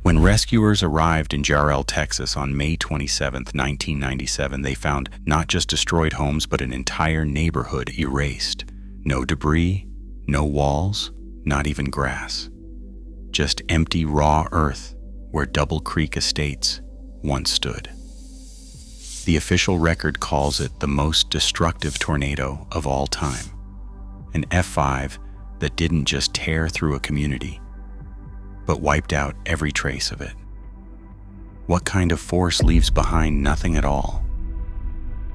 When rescuers arrived in Jarrell, Texas on May 27, 1997, they found not just destroyed homes, but an entire neighborhood erased. No debris, no walls, not even grass. Just empty, raw earth where Double Creek Estates once stood. The official record calls it the most destructive tornado of all time. An F5 that didn't just tear through a community, but wiped out every trace of it. What kind of force leaves behind nothing at all?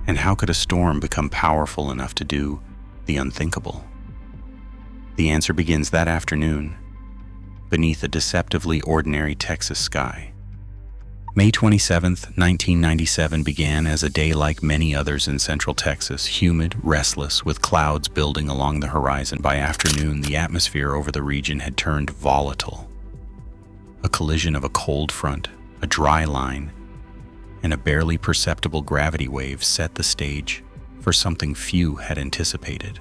And how could a storm become powerful enough to do the unthinkable? The answer begins that afternoon, beneath a deceptively ordinary Texas sky. May 27, 1997 began as a day like many others in Central Texas, humid, restless, with clouds building along the horizon. By afternoon, the atmosphere over the region had turned volatile. A collision of a cold front, a dry line, and a barely perceptible gravity wave set the stage for something few had anticipated.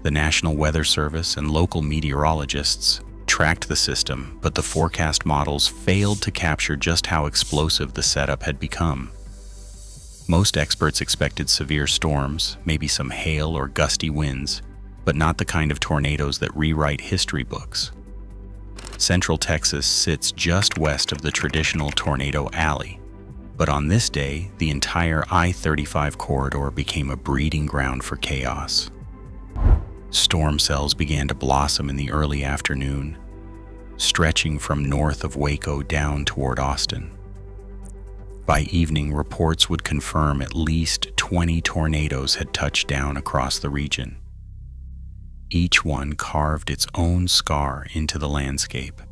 The National Weather Service and local meteorologists tracked the system, but the forecast models failed to capture just how explosive the setup had become. Most experts expected severe storms, maybe some hail or gusty winds, but not the kind of tornadoes that rewrite history books. Central Texas sits just west of the traditional tornado alley, but on this day, the entire I-35 corridor became a breeding ground for chaos. Storm cells began to blossom in the early afternoon, stretching from north of Waco down toward Austin. By evening, reports would confirm at least 20 tornadoes had touched down across the region. Each one carved its own scar into the landscape,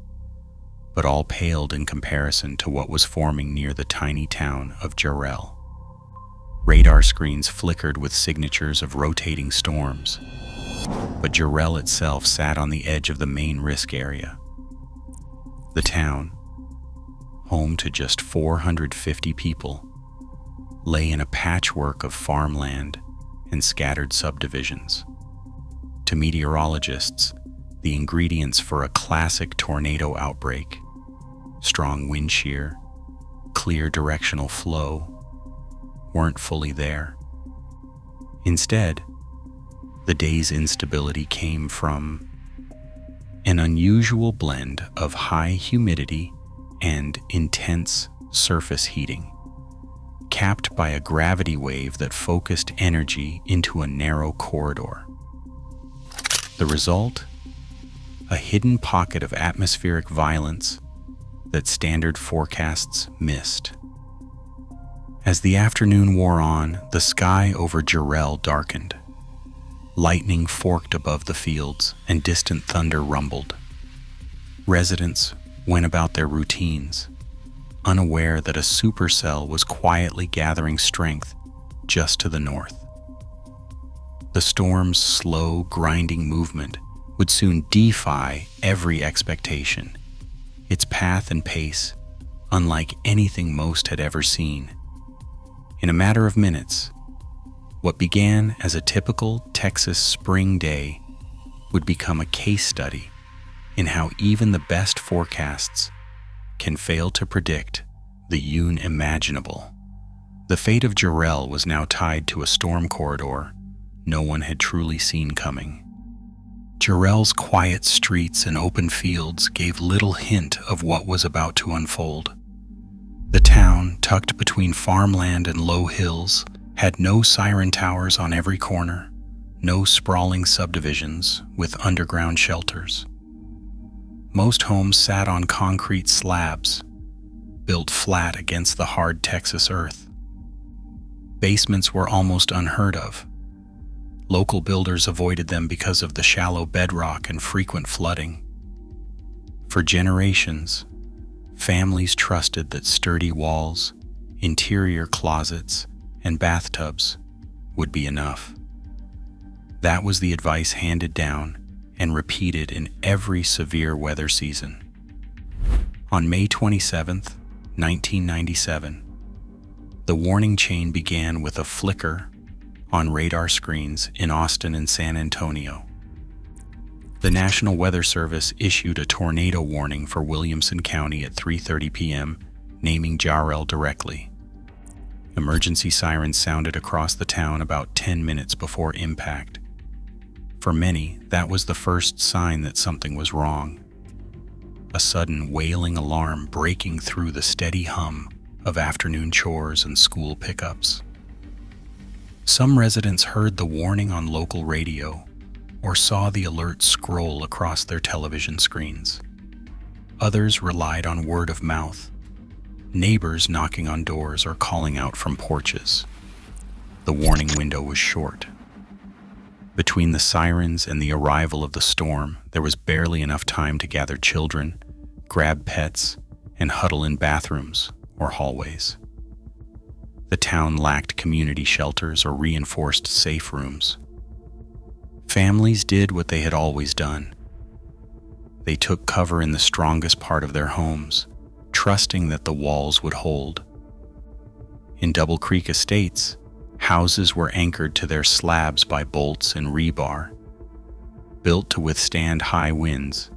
but all paled in comparison to what was forming near the tiny town of Jarrell. Radar screens flickered with signatures of rotating storms, but Jarrell itself sat on the edge of the main risk area. The town, home to just 450 people, lay in a patchwork of farmland and scattered subdivisions. To meteorologists, the ingredients for a classic tornado outbreak, strong wind shear, clear directional flow, weren't fully there. Instead, the day's instability came from an unusual blend of high humidity and intense surface heating, capped by a gravity wave that focused energy into a narrow corridor. The result? A hidden pocket of atmospheric violence that standard forecasts missed. As the afternoon wore on, the sky over Jarrell darkened. Lightning forked above the fields, and distant thunder rumbled. Residents went about their routines, unaware that a supercell was quietly gathering strength just to the north. The storm's slow, grinding movement would soon defy every expectation, its path and pace unlike anything most had ever seen. In a matter of minutes, what began as a typical Texas spring day would become a case study in how even the best forecasts can fail to predict the unimaginable. The fate of Jarrell was now tied to a storm corridor no one had truly seen coming. Jarrell's quiet streets and open fields gave little hint of what was about to unfold. The town, tucked between farmland and low hills, had no siren towers on every corner, no sprawling subdivisions with underground shelters. Most homes sat on concrete slabs, built flat against the hard Texas earth. Basements were almost unheard of. Local builders avoided them because of the shallow bedrock and frequent flooding. For generations, families trusted that sturdy walls, interior closets, and bathtubs would be enough. That was the advice handed down and repeated in every severe weather season. On May 27, 1997, the warning chain began with a flicker on radar screens in Austin and San Antonio. The National Weather Service issued a tornado warning for Williamson County at 3:30 p.m., naming Jarrell directly. Emergency sirens sounded across the town about 10 minutes before impact. For many, that was the first sign that something was wrong. A sudden wailing alarm breaking through the steady hum of afternoon chores and school pickups. Some residents heard the warning on local radio or saw the alert scroll across their television screens. Others relied on word of mouth, neighbors knocking on doors or calling out from porches. The warning window was short. Between the sirens and the arrival of the storm, there was barely enough time to gather children, grab pets, and huddle in bathrooms or hallways. The town lacked community shelters or reinforced safe rooms. Families did what they had always done. They took cover in the strongest part of their homes, trusting that the walls would hold. In Double Creek Estates, houses were anchored to their slabs by bolts and rebar, built to withstand high winds,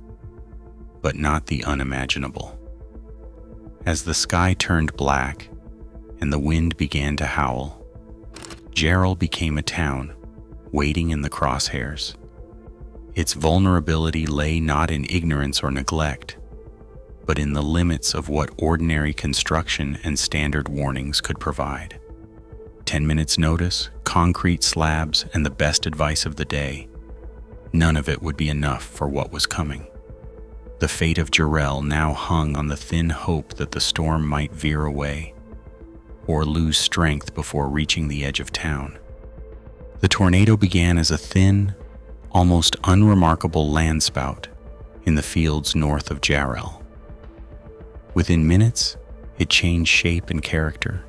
but not the unimaginable. As the sky turned black and the wind began to howl, Jarrell became a town waiting in the crosshairs. Its vulnerability lay not in ignorance or neglect, but in the limits of what ordinary construction and standard warnings could provide. 10 minutes notice, concrete slabs, and the best advice of the day. None of it would be enough for what was coming. The fate of Jarrell now hung on the thin hope that the storm might veer away or lose strength before reaching the edge of town. The tornado began as a thin, almost unremarkable landspout in the fields north of Jarrell. Within minutes, it changed shape and character,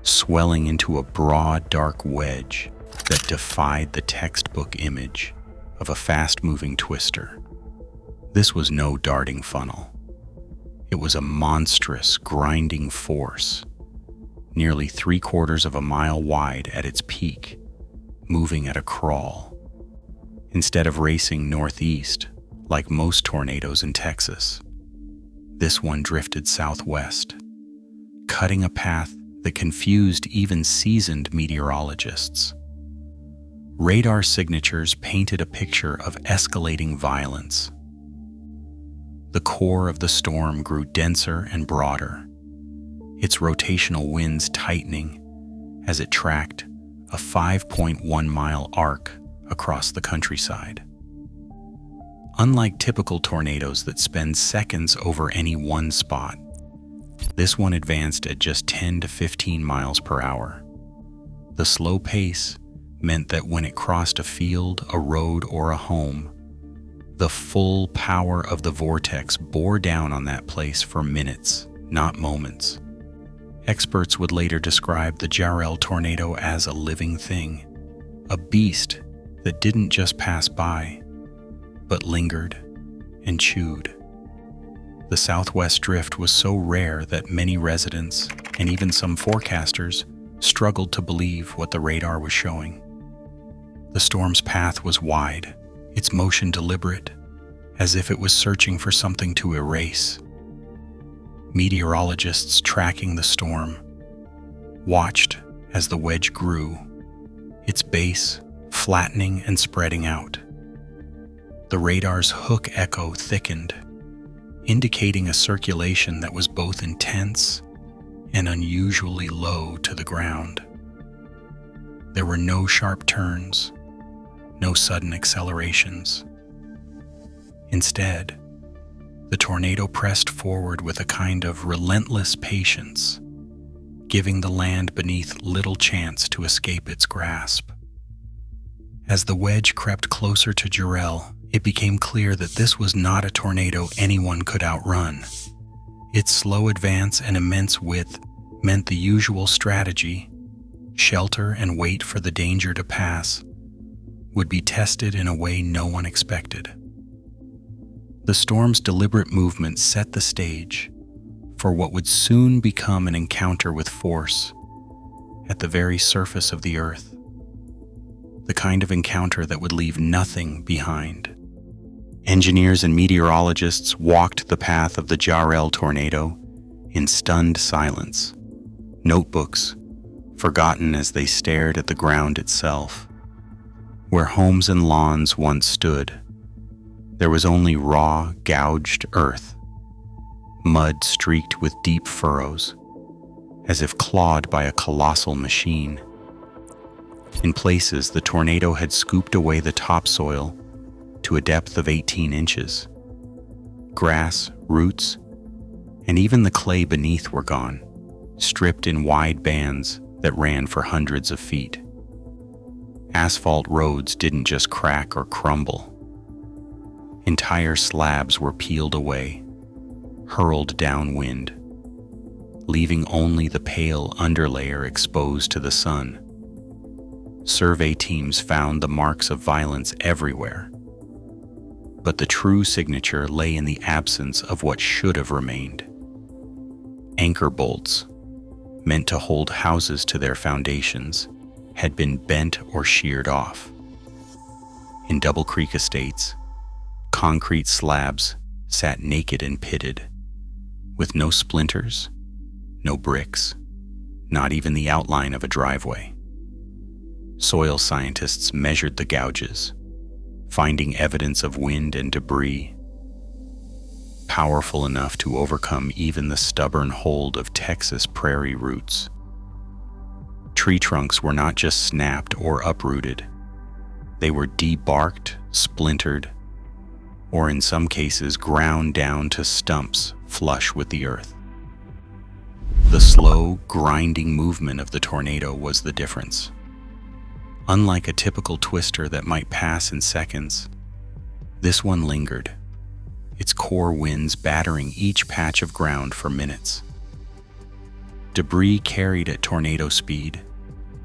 swelling into a broad, dark wedge that defied the textbook image of a fast-moving twister. This was no darting funnel. It was a monstrous, grinding force, nearly 3/4 of a mile wide at its peak, moving at a crawl. Instead of racing northeast, like most tornadoes in Texas, this one drifted southwest, cutting a path that confused even seasoned meteorologists. Radar signatures painted a picture of escalating violence. The core of the storm grew denser and broader, its rotational winds tightening as it tracked a 5.1-mile arc across the countryside. Unlike typical tornadoes that spend seconds over any one spot, this one advanced at just 10 to 15 miles per hour. The slow pace meant that when it crossed a field, a road, or a home, the full power of the vortex bore down on that place for minutes, not moments. Experts would later describe the Jarrell tornado as a living thing, a beast that didn't just pass by, but lingered and chewed. The southwest drift was so rare that many residents, and even some forecasters, struggled to believe what the radar was showing. The storm's path was wide, its motion deliberate, as if it was searching for something to erase. Meteorologists tracking the storm watched as the wedge grew, its base flattening and spreading out. The radar's hook echo thickened, indicating a circulation that was both intense and unusually low to the ground. There were no sharp turns, no sudden accelerations. Instead, the tornado pressed forward with a kind of relentless patience, giving the land beneath little chance to escape its grasp. As the wedge crept closer to Jarrell, it became clear that this was not a tornado anyone could outrun. Its slow advance and immense width meant the usual strategy, shelter and wait for the danger to pass, would be tested in a way no one expected. The storm's deliberate movement set the stage for what would soon become an encounter with force at the very surface of the earth, the kind of encounter that would leave nothing behind. Engineers and meteorologists walked the path of the Jarrell tornado in stunned silence, notebooks forgotten as they stared at the ground itself. Where homes and lawns once stood, there was only raw, gouged earth, mud streaked with deep furrows, as if clawed by a colossal machine. In places, the tornado had scooped away the topsoil to a depth of 18 inches. Grass, roots, and even the clay beneath were gone, stripped in wide bands that ran for hundreds of feet. Asphalt roads didn't just crack or crumble. Entire slabs were peeled away, hurled downwind, leaving only the pale underlayer exposed to the sun. Survey teams found the marks of violence everywhere, but the true signature lay in the absence of what should have remained. Anchor bolts, meant to hold houses to their foundations, had been bent or sheared off. In Double Creek Estates, concrete slabs sat naked and pitted, with no splinters, no bricks, not even the outline of a driveway. Soil scientists measured the gouges, finding evidence of wind and debris, powerful enough to overcome even the stubborn hold of Texas prairie roots. Tree trunks were not just snapped or uprooted, they were debarked, splintered, or in some cases ground down to stumps flush with the earth. The slow, grinding movement of the tornado was the difference. Unlike a typical twister that might pass in seconds, this one lingered, its core winds battering each patch of ground for minutes. Debris carried at tornado speed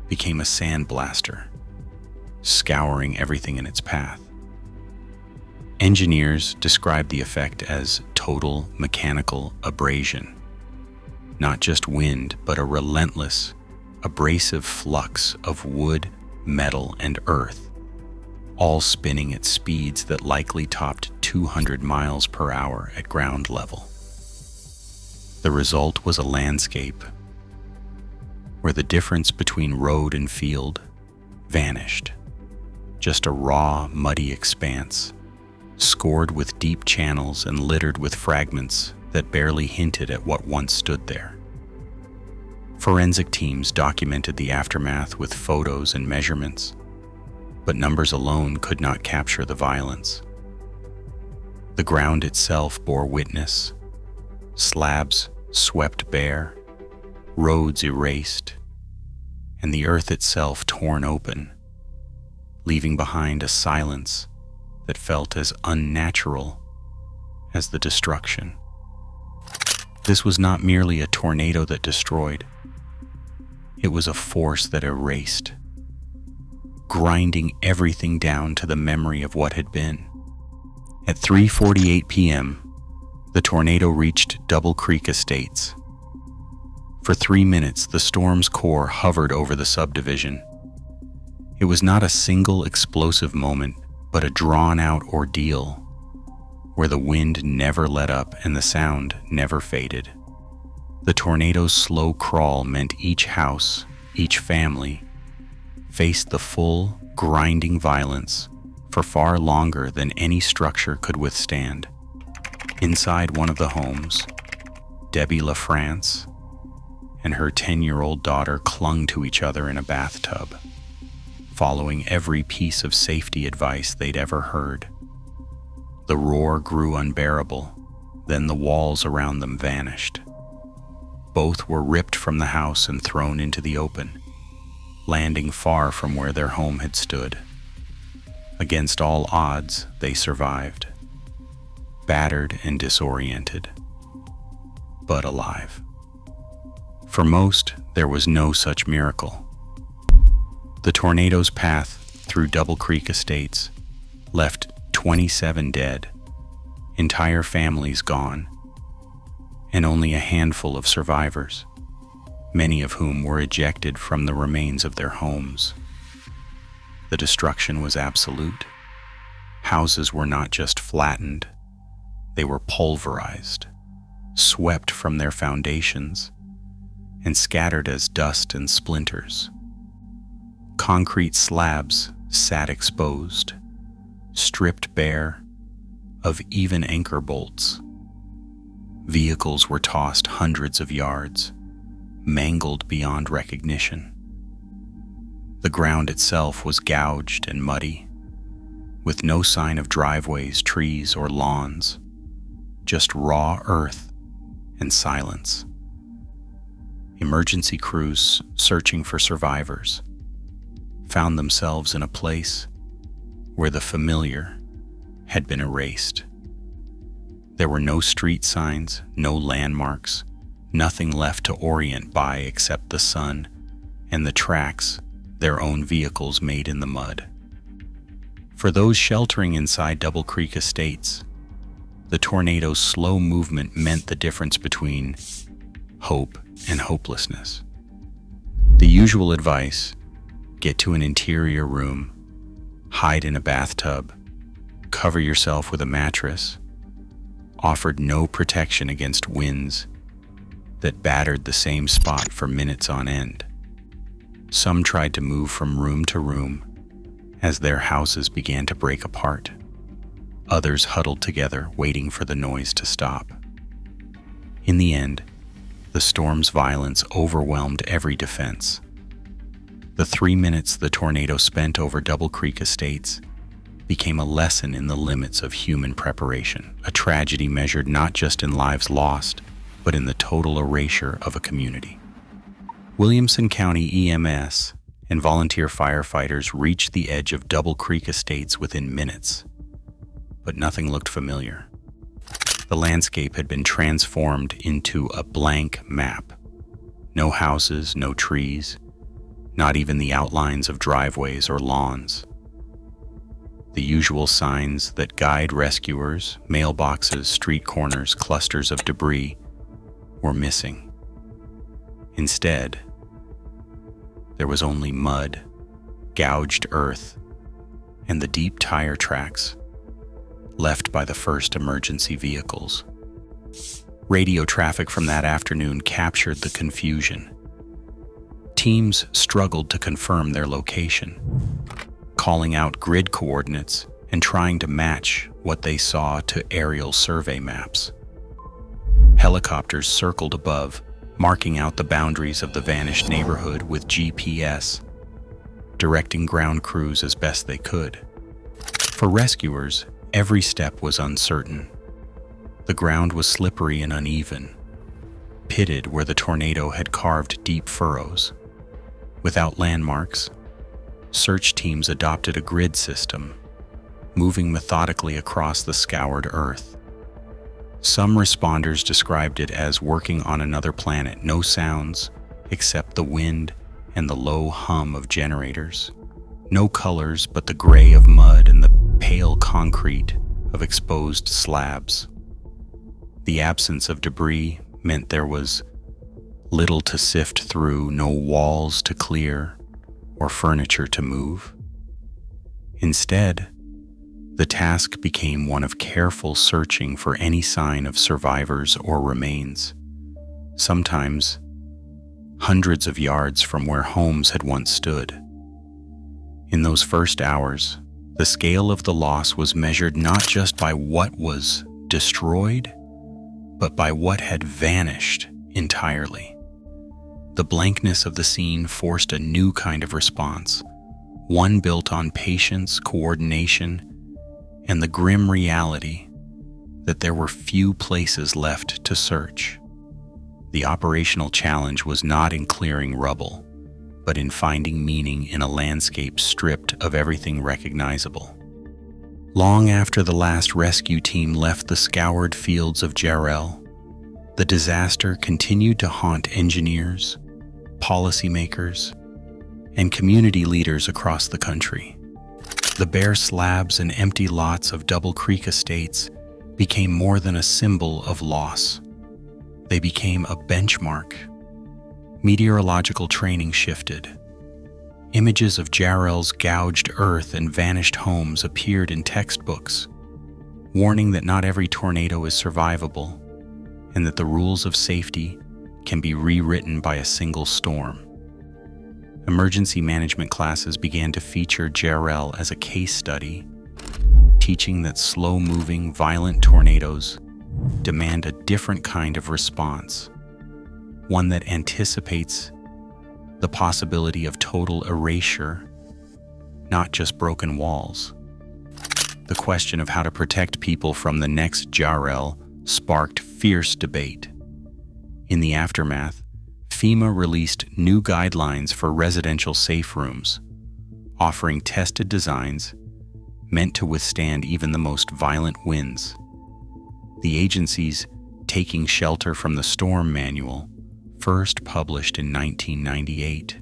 became a sandblaster, scouring everything in its path. Engineers described the effect as total mechanical abrasion. Not just wind, but a relentless, abrasive flux of wood, metal, and earth, all spinning at speeds that likely topped 200 miles per hour at ground level. The result was a landscape where the difference between road and field vanished. Just a raw, muddy expanse, scored with deep channels and littered with fragments that barely hinted at what once stood there. Forensic teams documented the aftermath with photos and measurements, but numbers alone could not capture the violence. The ground itself bore witness, slabs swept bare, roads erased, and the earth itself torn open, leaving behind a silence that felt as unnatural as the destruction. This was not merely a tornado that destroyed. It was a force that erased, grinding everything down to the memory of what had been. At 3:48 p.m., the tornado reached Double Creek Estates. For 3 minutes, the storm's core hovered over the subdivision. It was not a single explosive moment, but a drawn-out ordeal, where the wind never let up and the sound never faded. The tornado's slow crawl meant each house, each family, faced the full, grinding violence for far longer than any structure could withstand. Inside one of the homes, Debbie LaFrance and her 10-year-old daughter clung to each other in a bathtub, following every piece of safety advice they'd ever heard. The roar grew unbearable, then the walls around them vanished. Both were ripped from the house and thrown into the open, landing far from where their home had stood. Against all odds, they survived, battered and disoriented, but alive. For most, there was no such miracle. The tornado's path through Double Creek Estates left 27 dead, entire families gone, and only a handful of survivors, many of whom were ejected from the remains of their homes. The destruction was absolute, Houses were not just flattened, they were pulverized, swept from their foundations, and scattered as dust and splinters. Concrete slabs sat exposed, stripped bare of even anchor bolts. Vehicles were tossed hundreds of yards, mangled beyond recognition. The ground itself was gouged and muddy, with no sign of driveways, trees, or lawns, just raw earth and silence. Emergency crews searching for survivors found themselves in a place where the familiar had been erased. There were no street signs, no landmarks, nothing left to orient by except the sun and the tracks their own vehicles made in the mud. For those sheltering inside Double Creek Estates, the tornado's slow movement meant the difference between hope and hopelessness. The usual advice: get to an interior room, hide in a bathtub, cover yourself with a mattress, offered no protection against winds that battered the same spot for minutes on end. Some tried to move from room to room as their houses began to break apart. Others huddled together, waiting for the noise to stop. In the end, the storm's violence overwhelmed every defense. The 3 minutes the tornado spent over Double Creek Estates became a lesson in the limits of human preparation, a tragedy measured not just in lives lost, but in the total erasure of a community. Williamson County EMS and volunteer firefighters reached the edge of Double Creek Estates within minutes, but nothing looked familiar. The landscape had been transformed into a blank map. No houses, no trees, not even the outlines of driveways or lawns. The usual signs that guide rescuers, mailboxes, street corners, clusters of debris, were missing. Instead, there was only mud, gouged earth, and the deep tire tracks left by the first emergency vehicles. Radio traffic from that afternoon captured the confusion. Teams struggled to confirm their location, calling out grid coordinates and trying to match what they saw to aerial survey maps. Helicopters circled above, marking out the boundaries of the vanished neighborhood with GPS, directing ground crews as best they could. For rescuers, every step was uncertain. The ground was slippery and uneven, pitted where the tornado had carved deep furrows. Without landmarks, search teams adopted a grid system, moving methodically across the scoured earth. Some responders described it as working on another planet, no sounds except the wind and the low hum of generators. No colors but the gray of mud and the pale concrete of exposed slabs. The absence of debris meant there was little to sift through, no walls to clear or furniture to move. Instead, the task became one of careful searching for any sign of survivors or remains, sometimes hundreds of yards from where homes had once stood. In those first hours, the scale of the loss was measured not just by what was destroyed, but by what had vanished entirely. The blankness of the scene forced a new kind of response, one built on patience, coordination, and the grim reality that there were few places left to search. The operational challenge was not in clearing rubble, but in finding meaning in a landscape stripped of everything recognizable. Long after the last rescue team left the scoured fields of Jarrell, the disaster continued to haunt engineers, policymakers, and community leaders across the country. The bare slabs and empty lots of Double Creek Estates became more than a symbol of loss. They became a benchmark. Meteorological training shifted. Images of Jarrell's gouged earth and vanished homes appeared in textbooks, warning that not every tornado is survivable and that the rules of safety can be rewritten by a single storm. Emergency management classes began to feature Jarrell as a case study, teaching that slow-moving, violent tornadoes demand a different kind of response, one that anticipates the possibility of total erasure, not just broken walls. The question of how to protect people from the next Jarrell sparked fierce debate. In the aftermath, FEMA released new guidelines for residential safe rooms, offering tested designs meant to withstand even the most violent winds. The agency's Taking Shelter from the Storm manual, first published in 1998,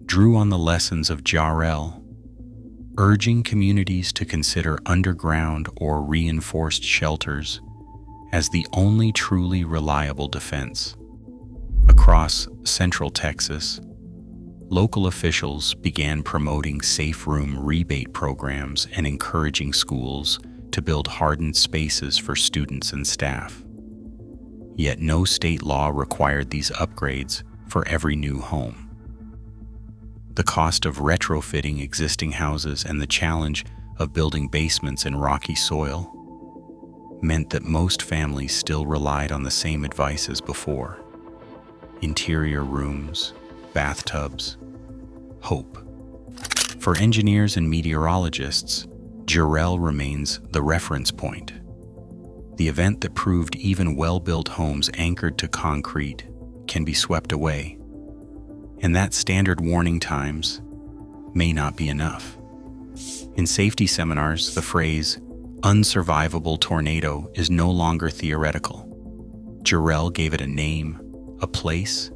drew on the lessons of Jarrell, urging communities to consider underground or reinforced shelters as the only truly reliable defense. Across central Texas, local officials began promoting safe room rebate programs and encouraging schools to build hardened spaces for students and staff. Yet no state law required these upgrades for every new home. The cost of retrofitting existing houses and the challenge of building basements in rocky soil meant that most families still relied on the same advice as before: interior rooms, bathtubs, hope. For engineers and meteorologists, Jarrell remains the reference point, the event that proved even well-built homes anchored to concrete can be swept away, and that standard warning times may not be enough. In safety seminars, the phrase unsurvivable tornado is no longer theoretical. Jarrell gave it a name, a place,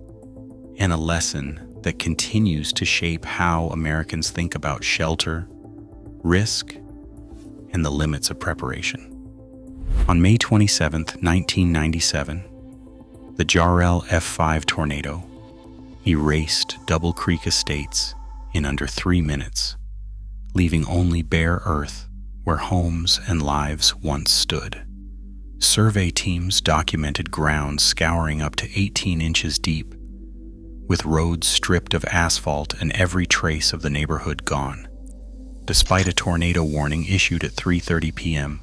and a lesson that continues to shape how Americans think about shelter, risk, and the limits of preparation. On May 27, 1997, the Jarrell F5 tornado erased Double Creek Estates in under 3 minutes, leaving only bare earth where homes and lives once stood. Survey teams documented ground scouring up to 18 inches deep, with roads stripped of asphalt and every trace of the neighborhood gone. Despite a tornado warning issued at 3:30 p.m.,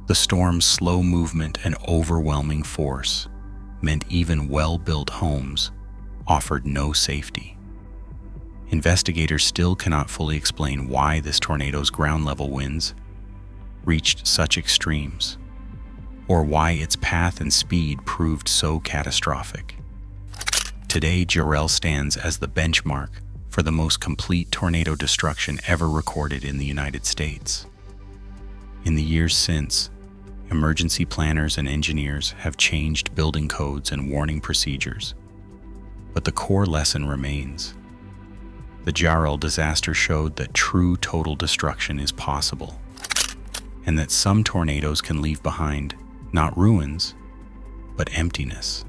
the storm's slow movement and overwhelming force meant even well-built homes offered no safety. Investigators still cannot fully explain why this tornado's ground-level winds reached such extremes, or why its path and speed proved so catastrophic. Today, Jarrell stands as the benchmark for the most complete tornado destruction ever recorded in the United States. In the years since, emergency planners and engineers have changed building codes and warning procedures, but the core lesson remains. The Jarrell disaster showed that true total destruction is possible, and that some tornadoes can leave behind not ruins, but emptiness.